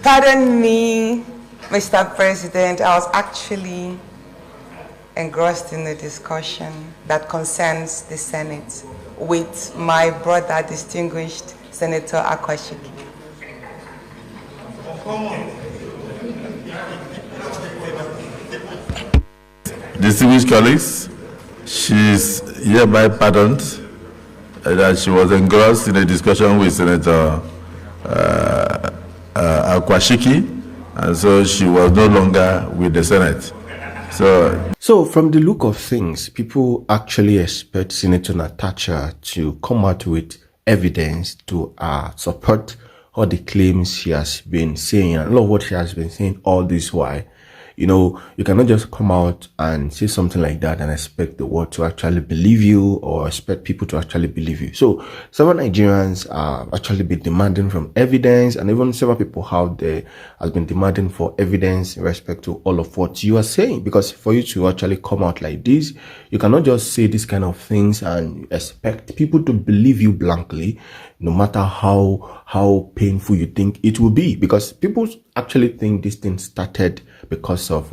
Pardon me, Mr. President, I was actually engrossed in the discussion that concerns the Senate with my brother, distinguished Senator Akpabio. Distinguished colleagues, she's hereby pardoned that she was engrossed in a discussion with Senator Akpabio, and so she was no longer with the Senate. So from the look of things, people actually expect Senator Natasha to come out with evidence to support all the claims she has been saying and a lot of what she has been saying all this while. You know, you cannot just come out and say something like that and expect the world to actually believe you or expect people to actually believe you. So several Nigerians are actually been demanding from evidence, and even several people out there has been demanding for evidence in respect to all of what you are saying. Because for you to actually come out like this, you cannot just say these kind of things and expect people to believe you blankly, no matter how painful you think it will be. Because people actually think this thing started because of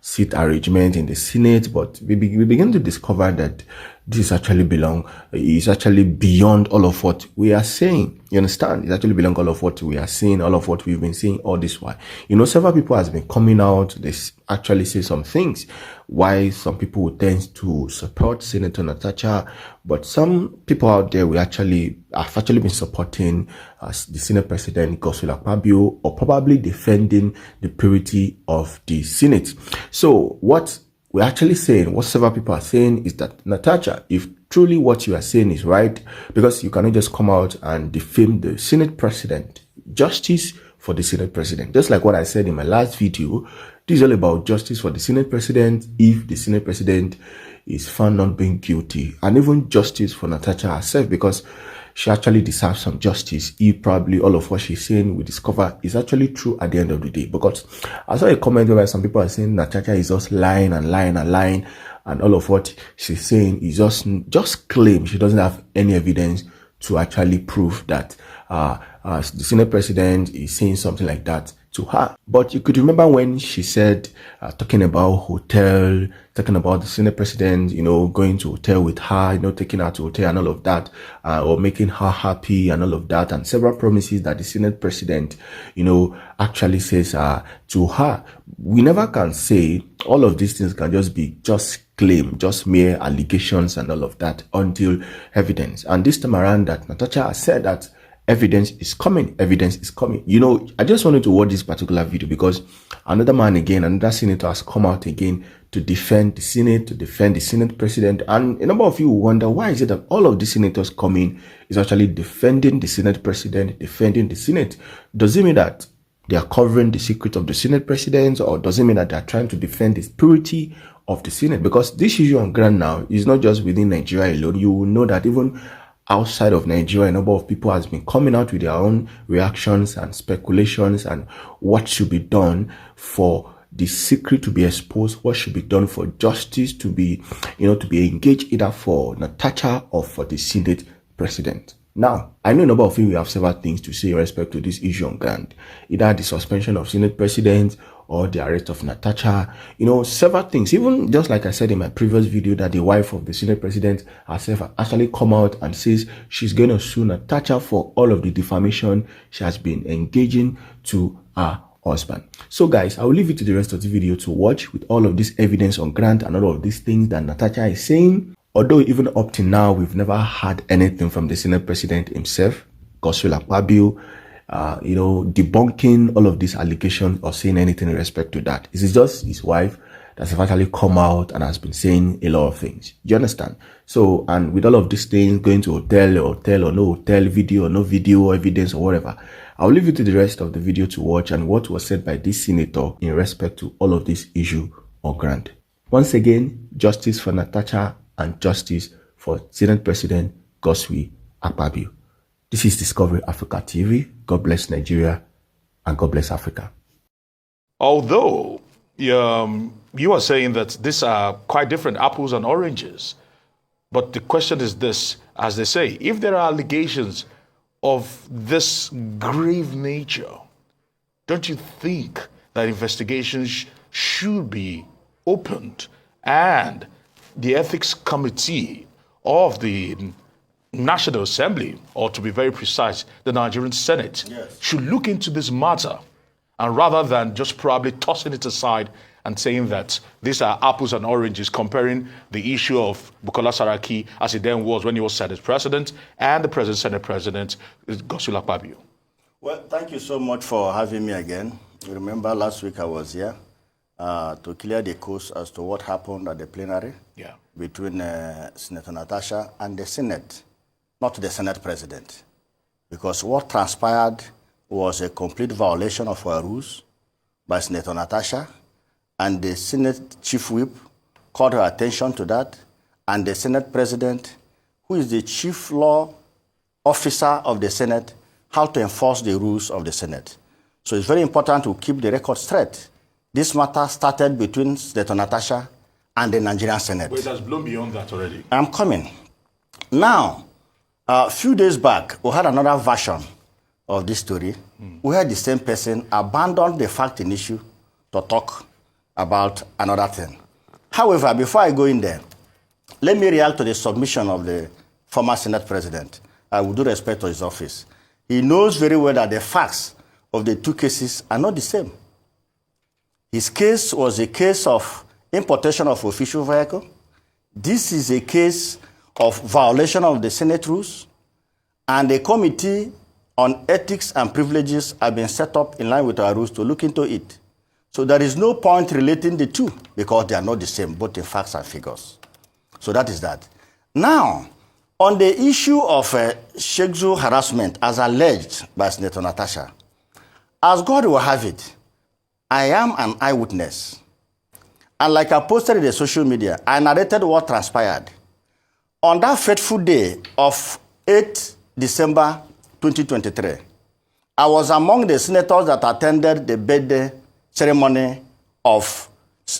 seat arrangement in the Senate, but we begin to discover that this actually is actually beyond all of what we are saying. You understand? It's actually beyond all of what we are saying, all of what we've been saying all this while. You know, several people has been coming out. They actually say some things why some people would tend to support Senator Natasha, but some people out there have actually been supporting the Senate President Akpabio, or probably defending the purity of the Senate. So what we're actually saying, what several people are saying, is that Natasha, if truly what you are saying is right, because you cannot just come out and defame the Senate President, justice for the Senate President. Just like what I said in my last video, this is all about justice for the Senate President if the Senate President is found not being guilty, and even justice for Natasha herself, because she actually deserves some justice if probably all of what she's saying we discover is actually true at the end of the day. Because I saw a comment where some people are saying Natasha is just lying and lying and lying, and all of what she's saying is just claim. She doesn't have any evidence to actually prove that the Senate President is saying something like that to her. But you could remember when she said, talking about the Senate President, you know, going to hotel with her, you know, taking her to hotel and all of that, or making her happy and all of that, and several promises that the Senate President, you know, actually says to her. We never can say all of these things can just be claim, just mere allegations and all of that until evidence. And this time around that Natasha has said that evidence is coming. You know, I just wanted to watch this particular video because another senator has come out again to defend the Senate, to defend the Senate President. And a number of you wonder, why is it that all of the senators coming is actually defending the Senate President, defending the Senate? Does it mean that they are covering the secret of the Senate President, or does it mean that they are trying to defend the purity of the Senate? Because this issue on ground now is not just within Nigeria alone. You will know that even outside of Nigeria, a number of people has been coming out with their own reactions and speculations and what should be done for the secret to be exposed, what should be done for justice to be, to be engaged either for Natasha or for the Senate President. Now, I know a number of you have several things to say in respect to this issue on ground, either the suspension of Senate President or the arrest of Natasha, several things. Even just like I said in my previous video, that the wife of the Senate President herself actually come out and says she's going to sue Natasha for all of the defamation she has been engaging to her husband. So guys, I will leave it to the rest of the video to watch with all of this evidence on ground and all of these things that Natasha is saying. Although even up to now, we've never had anything from the Senate President himself, Akpabio, debunking all of these allegations or saying anything in respect to that. It is just his wife that's actually come out and has been saying a lot of things. You understand? So, and with all of these things, going to hotel or no hotel, video or no video, evidence or whatever, I'll leave you to the rest of the video to watch and what was said by this senator in respect to all of this issue on ground. Once again, justice for Natasha and justice for Senate President Akpabio. This is Discovery Africa TV. God bless Nigeria and God bless Africa. Although you are saying that these are quite different apples and oranges, but the question is this, as they say, if there are allegations of this grave nature, don't you think that investigations should be opened and the ethics committee of the National Assembly, or to be very precise, the Nigerian Senate, should look into this matter, and rather than just probably tossing it aside and saying that these are apples and oranges, comparing the issue of Bukola Saraki as it then was when he was Senate President and the present Senate President, Akpabio? Well, thank you so much for having me again. You remember last week I was here to clear the course as to what happened at the plenary between Senator Natasha and the Senate, not the Senate President. Because what transpired was a complete violation of our rules by Senator Natasha, and the Senate Chief Whip called her attention to that, and the Senate President, who is the Chief Law Officer of the Senate, how to enforce the rules of the Senate. So it's very important to keep the record straight. This matter started between Senator Natasha and the Nigerian Senate. But it has blown beyond that already. I'm coming. Now, a few days back, we had another version of this story where the same person abandoned the fact in issue to talk about another thing. However, before I go in there, let me react to the submission of the former Senate President. I would do respect to his office. He knows very well that the facts of the two cases are not the same. His case was a case of importation of official vehicle. This is a case of violation of the Senate rules, and a committee on ethics and privileges have been set up in line with our rules to look into it. So there is no point relating the two because they are not the same, both in facts and figures. So that is that. Now, on the issue of sexual harassment as alleged by Senator Natasha, as God will have it, I am an eyewitness. And like I posted in the social media, I narrated what transpired. On that fateful day of 8 December 2023, I was among the senators that attended the birthday ceremony of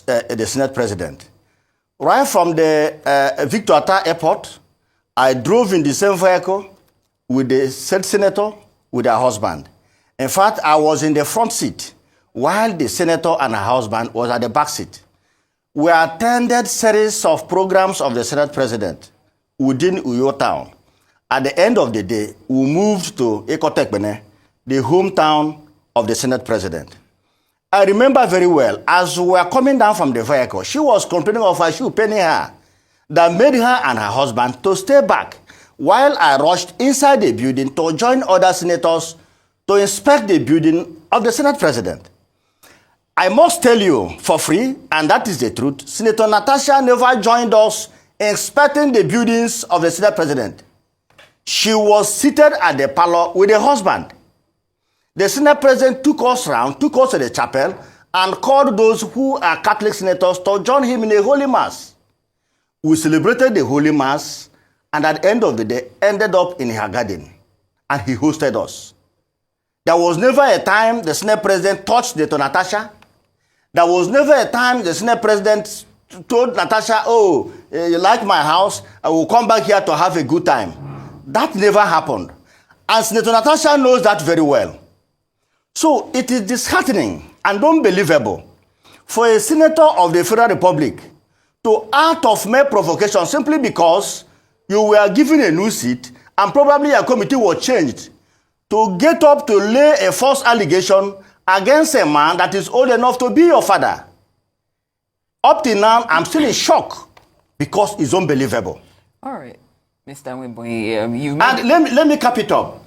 the Senate President. Right from the Victor Atta Airport, I drove in the same vehicle with the said senator, with her husband. In fact, I was in the front seat while the senator and her husband was at the back seat. We attended series of programs of the Senate President within Uyo town. At the end of the day, we moved to Ekotekbene, the hometown of the Senate President. I remember very well, as we were coming down from the vehicle, she was complaining of her shoe paining her that made her and her husband to stay back while I rushed inside the building to join other senators to inspect the building of the Senate President. I must tell you for free, and that is the truth, Senator Natasha never joined us inspecting the buildings of the Senate President. She was seated at the parlor with her husband. The Senate President took us around, took us to the chapel, and called those who are Catholic senators to join him in a Holy Mass. We celebrated the Holy Mass, and at the end of the day, ended up in her garden, and he hosted us. There was never a time the Senate President touched Senator Natasha. There was never a time the Senate President told Natasha, oh, you like my house, I will come back here to have a good time. That never happened. And Senator Natasha knows that very well. So it is disheartening and unbelievable for a senator of the Federal Republic to act of mere provocation simply because you were given a new seat and probably a committee was changed to get up to lay a false allegation against a man that is old enough to be your father. Up till now, I'm still in shock because it's unbelievable. All right, Mr. Wimboye, you... And let me cap it up.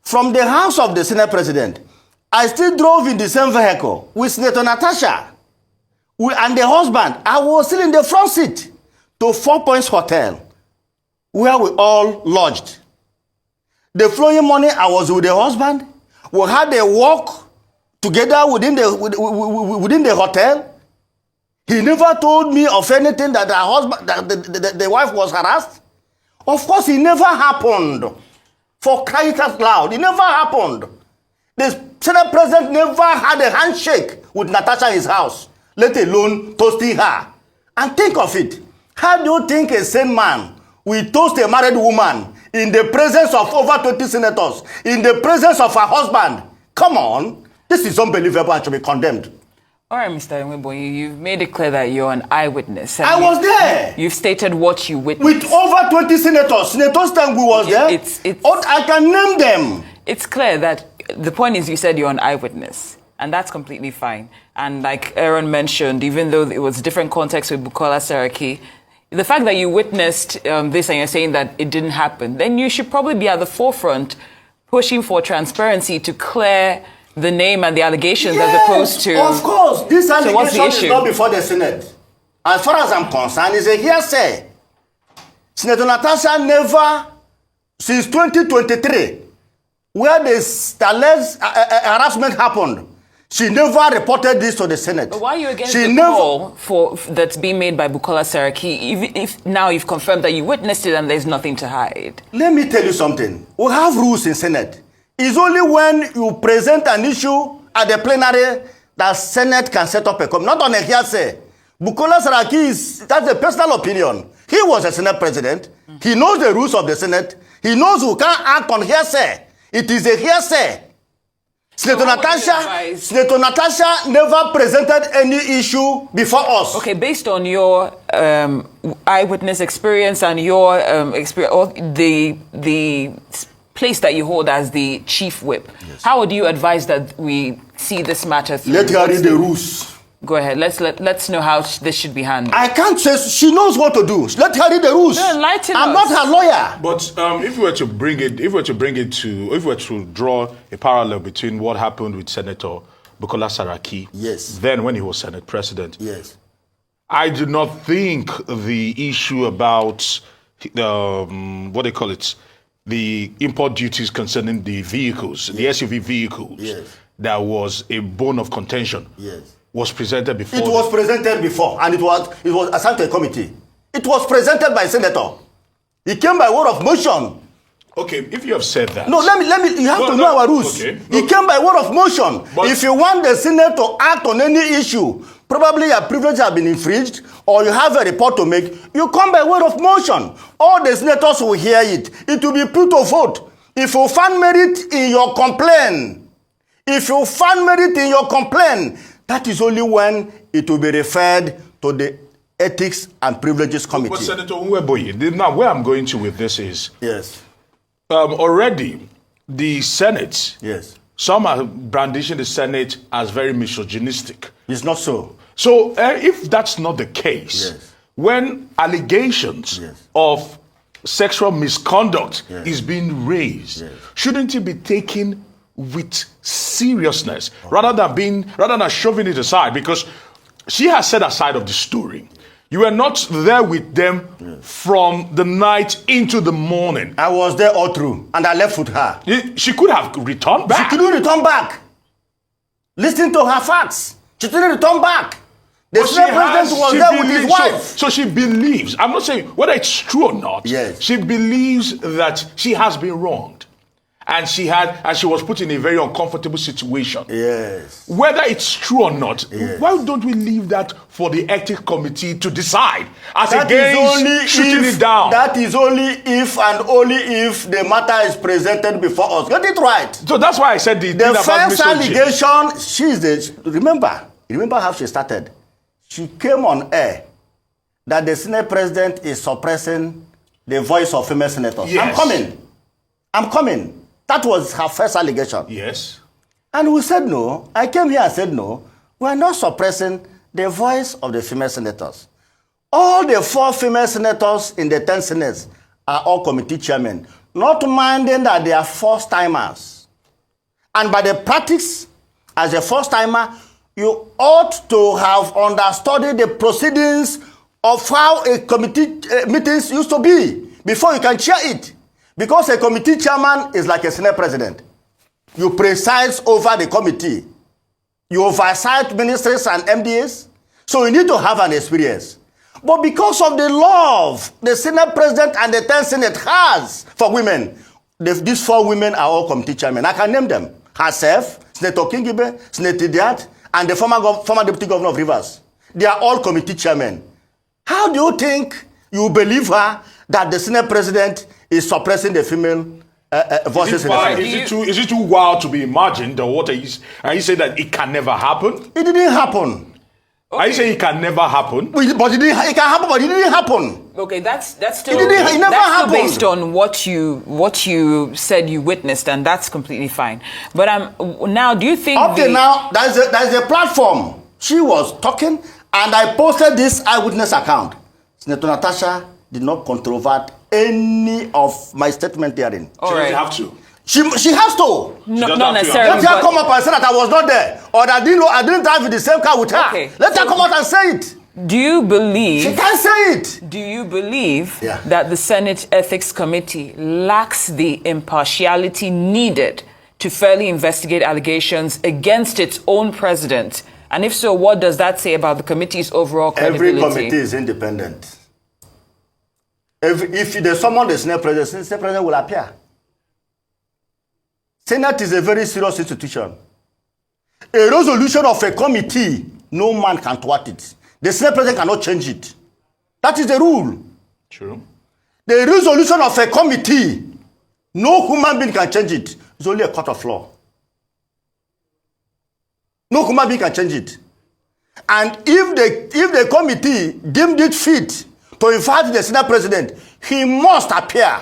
From the house of the Senate President, I still drove in the same vehicle with Senator Natasha and the husband. I was still in the front seat to 4 Points Hotel, where we all lodged. The following morning, I was with the husband. We had a walk together within the hotel. He never told me of anything that the husband, that the wife was harassed. Of course, it never happened. For crying out loud, it never happened. The Senate President never had a handshake with Natasha in his house, let alone toasting her. And think of it. How do you think a sane man will toast a married woman in the presence of over 20 senators, in the presence of her husband? Come on. This is unbelievable and should be condemned. All right, Mr. Enweboye, you've made it clear that you're an eyewitness. I was there. You've stated what you witnessed. With over 20 senators. Senator Stangu was there. I can name them. It's clear that the point is you said you're an eyewitness, and that's completely fine. And like Aaron mentioned, even though it was different context with Bukola Saraki, the fact that you witnessed this and you're saying that it didn't happen, then you should probably be at the forefront pushing for transparency to clear the name and the allegations as opposed to... Of course, this allegation is not before the Senate. As far as I'm concerned, it's a hearsay. Senator Natasha never, since 2023, where the alleged harassment happened, she never reported this to the Senate. But why are you against the call that's being made by Bukola Saraki, even if now you've confirmed that you witnessed it and there's nothing to hide? Let me tell you something. We have rules in Senate. It's only when you present an issue at the plenary that Senate can set up a committee, not on a hearsay. Bukola Saraki that's a personal opinion. He was a Senate president. He knows the rules of the Senate. He knows who can't act on hearsay. It is a hearsay. Senator Natasha never presented any issue before us. Okay, based on your eyewitness experience and your experience, or the place that you hold as the chief whip, how would you advise that we see this matter through? Let her read the rules. Go ahead. Let's know how this should be handled. I can't say she knows what to do. Let her read the rules. No, enlighten I'm us. not her lawyer. But if we were to draw a parallel between what happened with Senator Bukola Saraki, then when he was Senate President, I do not think the issue about what they call it, the import duties concerning the vehicles, the SUV vehicles, that was a bone of contention. Was presented before. It was presented before, and it was assigned to a committee. It was presented by a senator. It came by word of motion. Okay, if you have said that. No, let me. You have to know our rules. Okay. It came by word of motion. But if you want the Senate to act on any issue, probably your privilege has been infringed, or you have a report to make, you come by word of motion. All the senators will hear it. It will be put to vote. If you find merit in your complaint, that is only when it will be referred to the Ethics and Privileges Committee. But Senator Nweboye, now where I'm going to with this is, already the Senate, some are brandishing the Senate as very misogynistic. It's not so. So if that's not the case, when allegations of sexual misconduct is being raised, shouldn't it be taken with seriousness rather than shoving it aside? Because she has said aside of the story. You were not there with them from the night into the morning. I was there all through, and I left with her. She could have returned back. She couldn't return back. Listen to her facts. She didn't return back. The Senate president was there with his wife. So she believes, I'm not saying whether it's true or not, she believes that she has been wronged. And she was put in a very uncomfortable situation. Whether it's true or not, why don't we leave that for the ethics committee to decide? As against shooting it down. That is only if and only if the matter is presented before us. Get it right. So that's why I said the first allegation. Remember how she started. She came on air that the Senate president is suppressing the voice of female senators. I'm coming. That was her first allegation. And we said no. I came here and said no. We are not suppressing the voice of the female senators. All the 4 female senators in the 10 senates are all committee chairmen, not minding that they are first-timers. And by the practice, as a first-timer, you ought to have understudied the proceedings of how a committee meetings used to be before you can chair it. Because a committee chairman is like a Senate president. You preside over the committee. You oversight ministers and MDAs. So you need to have an experience. But because of the love the Senate president and the 10th Senate has for women, these 4 women are all committee chairmen. I can name them. Herself, Senator Kingibe, Senator Diat, and the former deputy governor of Rivers. They are all committee chairmen. How do you think you believe her that the Senate president is suppressing the female voices in the Senate. Is it too wild to be imagined, or what are you saying that it can never happen? It didn't happen. Okay. Are you saying it can never happen? But it can happen, but it didn't happen. Okay, that's still It never that's happened. still based on what you said you witnessed, and that's completely fine. But now, do you think up till now, there's a platform. She was talking, and I posted this eyewitness account. Senator Natasha did not controvert any of my statement therein. She doesn't have to. She has to. not necessarily. Let her come up and say that I was not there, or that I didn't drive in the same car with her. Okay. Let her come out and say it. Do you believe? She can't say it. Do you believe that the Senate Ethics Committee lacks the impartiality needed to fairly investigate allegations against its own president? And if so, what does that say about the committee's overall credibility? Every committee is independent. If there's someone the Senate president will appear. Senate is a very serious institution. A resolution of a committee, no man can thwart it. The Senate president cannot change it. That is the rule. True. The resolution of a committee, no human being can change it. It's only a court of law. No human being can change it. And if the committee deemed it fit to invite the Senate president, he must appear.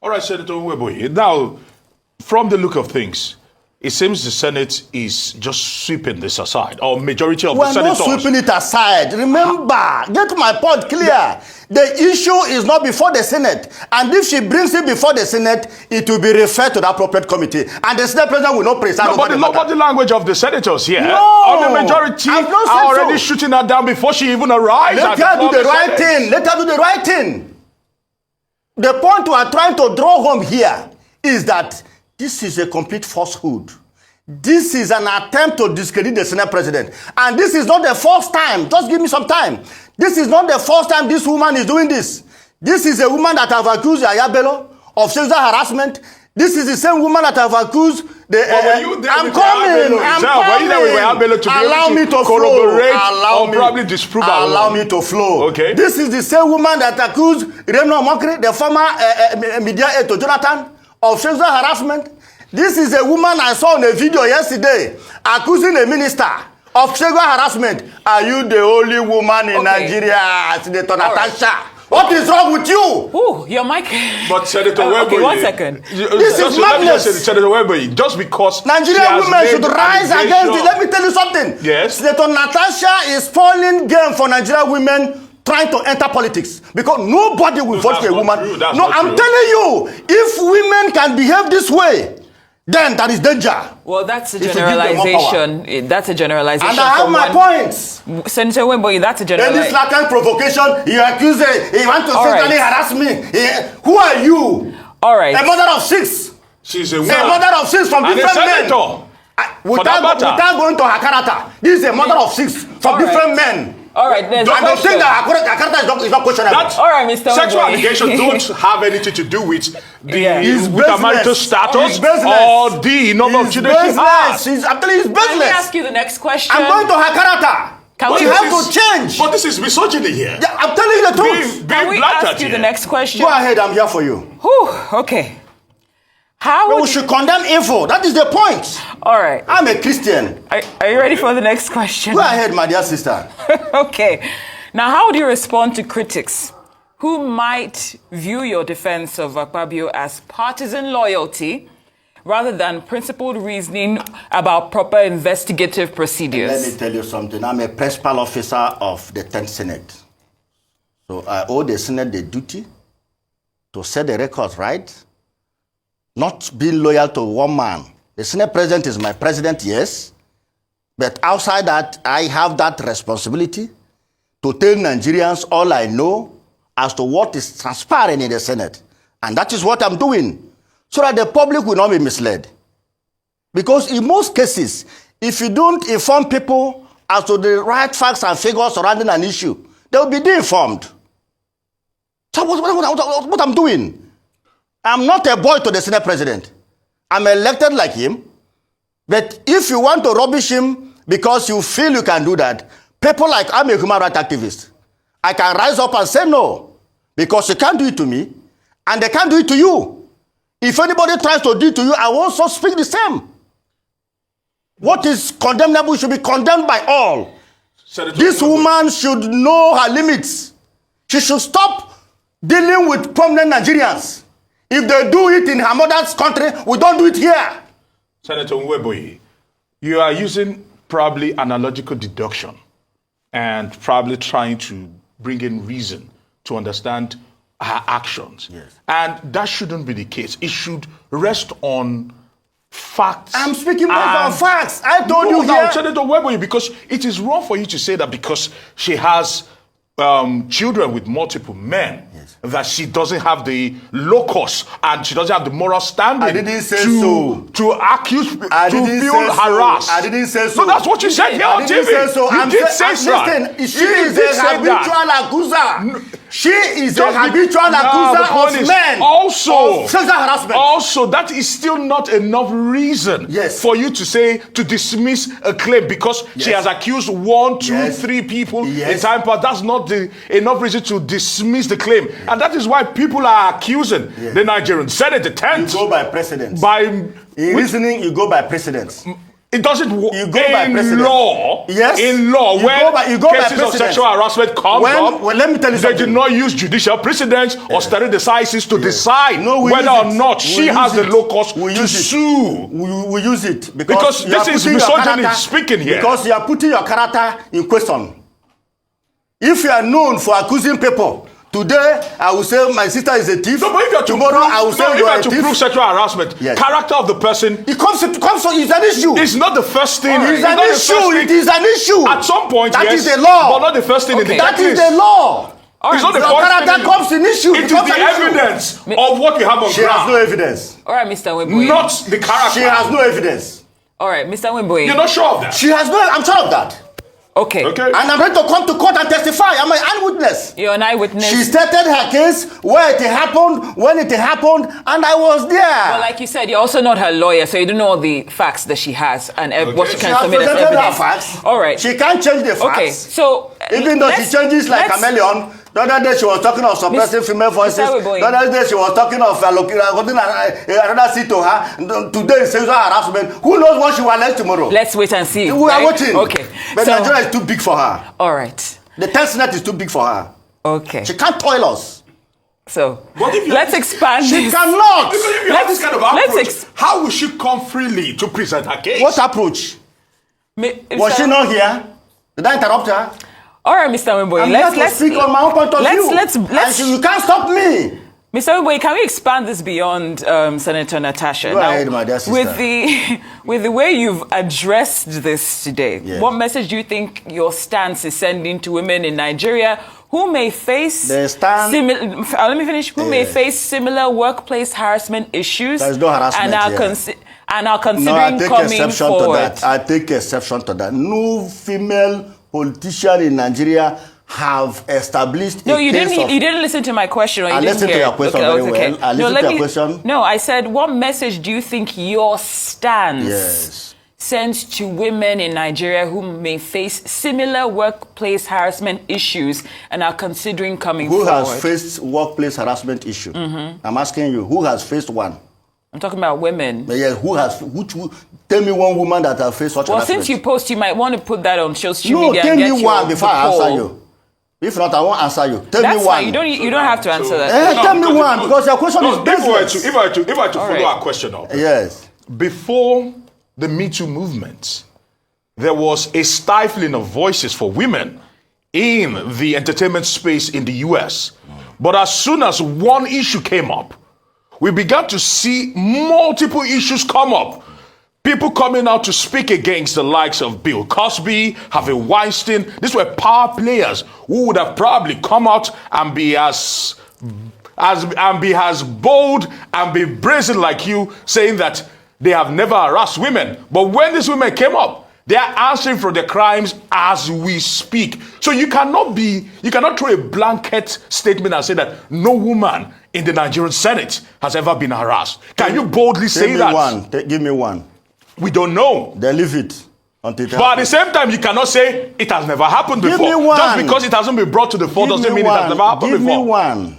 All right, Senator Nweboye. Now, from the look of things, it seems the Senate is just sweeping this aside, or majority of the senators. We're not sweeping it aside. Remember, get my point clear. The issue is not before the Senate. And if she brings it before the Senate, it will be referred to the appropriate committee. And the Senate president will not preside over the matter. But the language of the senators here. No, or the majority are already shooting her down before she even arrives. Let her do the right thing. Let her do the right thing. The point we are trying to draw home here is that this is a complete falsehood. This is an attempt to discredit the Senate president. And this is not the first time. Just give me some time. This is not the first time this woman is doing this. This is a woman that have accused Akpabio of sexual harassment. This is the same woman that have accused the... I'm coming. Allow me to flow. Probably disprove. Allow me to flow. Okay. This is the same woman that accused Reno Mokri, the former media aide to Jonathan, of sexual harassment. This is a woman I saw in a video yesterday accusing a minister of sexual harassment. Are you the only woman in Nigeria, Senator Natasha? Right. What is wrong with you? Ooh, your mic. But Senator Nweboye, okay, 1 second. This is madness. Senator Nweboye, just because Nigerian women should rise against it. Let me tell you something. Yes. Senator Natasha is spoiling game for Nigerian women trying to enter politics, because nobody will vote for a woman. No, I'm telling you, if women can behave this way, then that is danger. Well, that's a generalization. That's a generalization. And I have my points. Senator Nweboye, that's a generalization. Then this latent provocation, you accuse her, you want to sexually harass me. Who are you? All right. A mother of 6. She's a woman. A mother of 6 from different men. Without going to her character, this is a mother of 6 from different men. All right, there's and the thing that Akpabio is not questionable. All right, Mr. Sexual Nweboye. allegations don't have anything to do with the marital status or the number of children she has. I'm telling you, it's business. Let me ask you the next question. I'm going to her character. We have to change. But this is misogyny here. Yeah, I'm telling you the truth. Can we ask you the next question? Go ahead, I'm here for you. Whew, okay. We should condemn evil. That is the point. All right. I'm a Christian. Are you ready for the next question? Go ahead, my dear sister. Okay. Now, how would you respond to critics who might view your defense of Akpabio as partisan loyalty rather than principled reasoning about proper investigative procedures? Let me tell you something. I'm a principal officer of the 10th Senate. So I owe the Senate the duty to set the records right. Not being loyal to one man. The Senate president is my president, yes. But outside that, I have that responsibility to tell Nigerians all I know as to what is transpiring in the Senate. And that is what I'm doing, so that the public will not be misled. Because in most cases, if you don't inform people as to the right facts and figures surrounding an issue, they will be de-informed. So what I'm doing? I'm not a boy to the Senate president. I'm elected like him. But if you want to rubbish him because you feel you can do that, people like I'm a human rights activist. I can rise up and say no, because you can't do it to me, and they can't do it to you. If anybody tries to do it to you, I will also speak the same. What is condemnable should be condemned by all. This woman should know her limits. She should stop dealing with prominent Nigerians. If they do it in her mother's country, we don't do it here. Senator Nweboyi, you are using probably analogical deduction and probably trying to bring in reason to understand her actions. Yes. And that shouldn't be the case. It should rest on facts. I'm speaking based on facts. I told you here. Senator Nweboyi, because it is wrong for you to say that because she has children with multiple men, that she doesn't have the locus and she doesn't have the moral standing. I didn't say so. To accuse, to feel so. harassed. I didn't say so. No, that's what you said here on TV. Say so. You did say so. Listen, she is a habitual accuser. She is a habitual accuser of men. Also, of sexual harassment. Also, that is still not enough reason for you to say, to dismiss a claim because she has accused 1, 2, 3 people in time past. That's not enough reason to dismiss the claim. And that is why people are accusing the Nigerian Senate attempt. You go by precedence. In reasoning, you go by precedence. It doesn't work. You go by precedent. Law. Yes. In law, you go by cases of sexual harassment come up, well, let me tell you they something. do not use judicial precedents or study decisions to decide whether or not she has the locus to sue. We use it because this is misogyny speaking here. Because you are putting your character in question. If you are known for accusing people, today I will say my sister is a thief. No, but if you are tomorrow I will say you are a thief. To prove sexual harassment, character of the person. It comes it's an issue. It's not the first thing. It's an issue. It is an issue. At some point, that is the law. But not the first thing in the That is the law. It's not the character comes in issue. It is the evidence of what we have on ground. She has no evidence. All right, Mr. Nweboyi. Not the character. She has no evidence. All right, Mr. Nweboyi. You're not sure of that? She has no. I'm sure of that. Okay. And I'm ready to come to court and testify. I'm an eyewitness. You're an eyewitness. She stated her case, where it happened, when it happened, and I was there. Well, like you said, you're also not her lawyer, so you don't know all the facts that she has and what she can submit as evidence. Her facts. All right. She can't change the facts. Okay, so even though she changes like chameleon. The other day she was talking of suppressing female voices. The other day she was talking of another seat to her. Today is sexual harassment. Who knows what she will alleged tomorrow? Let's wait and see. We are waiting. Okay. But Nigeria is too big for her. All right. The tenth net is too big for her. Okay. She can't toil us. So let's expand. She cannot. Because if you have this kind of approach, how will she come freely to present her case? What approach? Was she not here? Did I interrupt her? All right, Mr. Nweboyi, let's speak on my own point of view. Let's you can't stop me. Mr. Nweboyi, can we expand this beyond Senator Natasha? Go ahead, my dear sister. With the way you've addressed this today, what message do you think your stance is sending to women in Nigeria who may face let me finish. Who may face similar workplace harassment issues? There's no harassment and are considering coming forward? I take exception to that. No female politician in Nigeria have established you didn't listen to my question, or you didn't listened to your question very well. I listened to your question. No, I said, what message do you think your stance sends to women in Nigeria who may face similar workplace harassment issues and are considering coming forward? Who has faced workplace harassment issue? I'm asking you, who has faced one? I'm talking about women. Yeah, tell me one woman that has faced such harassment. Well, since you post, you might want to put that on social media. Tell me one before I answer you. If not, I won't answer you. Tell me one. Fine. You don't have to answer that. Tell me one, because your question is baseless. If I were to follow our question up. Yes. Before the Me Too movement, there was a stifling of voices for women in the entertainment space in the US. But as soon as one issue came up, we began to see multiple issues come up. People coming out to speak against the likes of Bill Cosby, Harvey Weinstein. These were power players who would have probably come out and be as bold and be brazen like you, saying that they have never harassed women. But when these women came up, they are answering for their crimes as we speak. So you cannot throw a blanket statement and say that no woman in the Nigerian Senate has ever been harassed. Can you boldly say that? Give me one. We don't know. They leave it until it happens. But at the same time, you cannot say it has never happened before. Give me one. Just because it hasn't been brought to the fore doesn't mean it has never happened before. Give me one.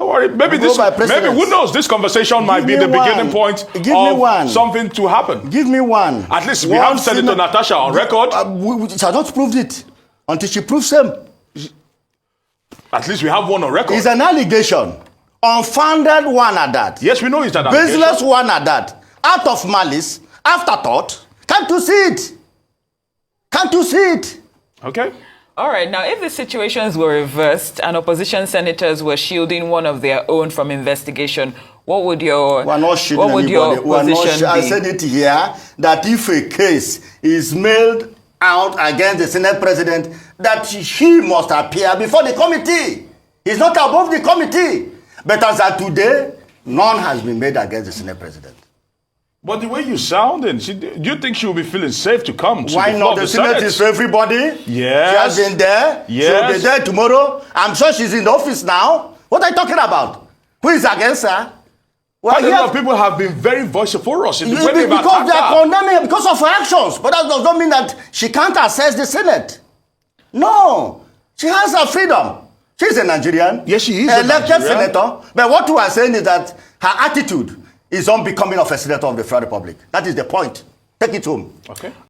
Don't worry. Maybe who knows? This conversation might be the beginning point of something to happen. Give me one. At least we have Senator Natasha on record. She has not proved it until she proves them. At least we have one on record. It's an allegation. Unfounded one at that. Yes, we know it's an allegation. Baseless one at that. Out of malice, afterthought. Can't you see it? Can't you see it? Okay. All right. Now, if the situations were reversed and opposition senators were shielding one of their own from investigation, what would your position be? I said it here that if a case is mailed out against the Senate president, that he must appear before the committee. He's not above the committee. But as of today, none has been made against the Senate president. But the way you sounding, do you think she will be feeling safe to come to Why the not? floor The Senate is for everybody. Yes. She has been there. Yes. She'll be there tomorrow. I'm sure she's in the office now. What are you talking about? Who is against her? Well, a lot of people have been very vociferous in the way they've because they attacked are condemning her because of her actions. But that does not mean that she can't access the Senate. No. She has her freedom. She's a Nigerian. Yes, she is elected senator. But what we are saying is that her attitude is unbecoming of a senator of the Federal Republic. That is the point. Take it home. Okay.